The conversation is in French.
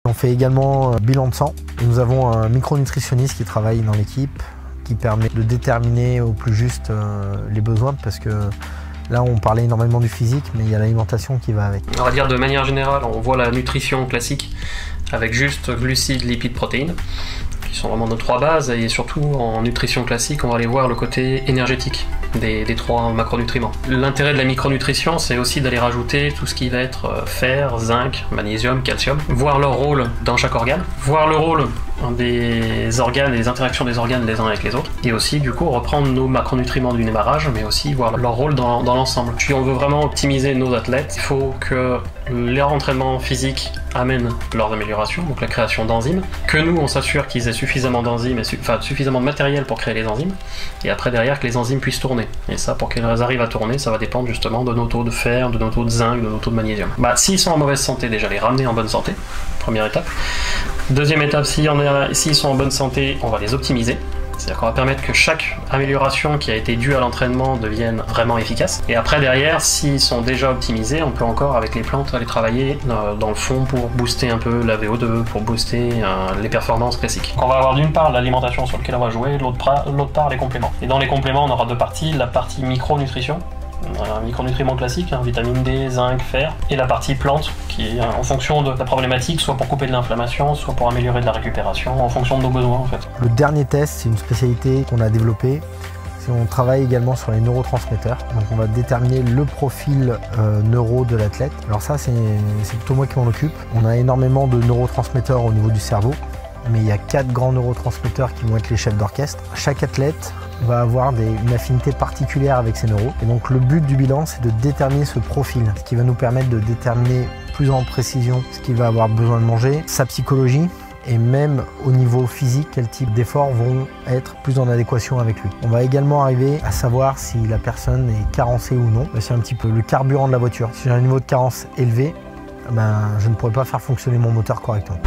On fait également bilan de sang. Nous avons un micronutritionniste qui travaille dans l'équipe, qui permet de déterminer au plus juste les besoins, parce que là on parlait énormément du physique, mais il y a l'alimentation qui va avec. On va dire de manière générale, on voit la nutrition classique avec juste glucides, lipides, protéines, qui sont vraiment nos trois bases, et surtout en nutrition classique, on va aller voir le côté énergétique des trois macronutriments. L'intérêt de la micronutrition, c'est aussi d'aller rajouter tout ce qui va être fer, zinc, magnésium, calcium, voir leur rôle dans chaque organe, voir le rôle des organes et les interactions des organes les uns avec les autres, et aussi du coup reprendre nos macronutriments du démarrage, mais aussi voir leur rôle dans l'ensemble. Si on veut vraiment optimiser nos athlètes, il faut que leur entraînement physique amène leurs améliorations, donc la création d'enzymes, que nous on s'assure qu'ils aient suffisamment d'enzymes, suffisamment de matériel pour créer les enzymes, et après derrière que les enzymes puissent tourner. Et ça, pour qu'elles arrivent à tourner, ça va dépendre justement de nos taux de fer, de nos taux de zinc, de nos taux de magnésium. S'ils sont en mauvaise santé, déjà les ramener en bonne santé, première étape. Deuxième étape, s'ils sont en bonne santé, on va les optimiser. C'est-à-dire qu'on va permettre que chaque amélioration qui a été due à l'entraînement devienne vraiment efficace. Et après, derrière, s'ils sont déjà optimisés, on peut encore, avec les plantes, aller travailler dans le fond pour booster un peu la VO2, pour booster les performances classiques. On va avoir d'une part l'alimentation sur laquelle on va jouer, l'autre part les compléments. Et dans les compléments, on aura deux parties. La partie micronutrition, un micronutriments classique, vitamine D, zinc, fer, et la partie plante, qui est en fonction de la problématique, soit pour couper de l'inflammation, soit pour améliorer de la récupération, en fonction de nos besoins en fait. Le dernier test, c'est une spécialité qu'on a développée. On travaille également sur les neurotransmetteurs, donc on va déterminer le profil neuro de l'athlète. Alors ça, c'est plutôt moi qui m'en occupe. On a énormément de neurotransmetteurs au niveau du cerveau, mais il y a 4 grands neurotransmetteurs qui vont être les chefs d'orchestre. Chaque athlète va avoir une affinité particulière avec ses neuros. Et donc le but du bilan, c'est de déterminer ce profil, ce qui va nous permettre de déterminer plus en précision ce qu'il va avoir besoin de manger, sa psychologie, et même au niveau physique, quel type d'efforts vont être plus en adéquation avec lui. On va également arriver à savoir si la personne est carencée ou non. C'est un petit peu le carburant de la voiture. Si j'ai un niveau de carence élevé, je ne pourrai pas faire fonctionner mon moteur correctement.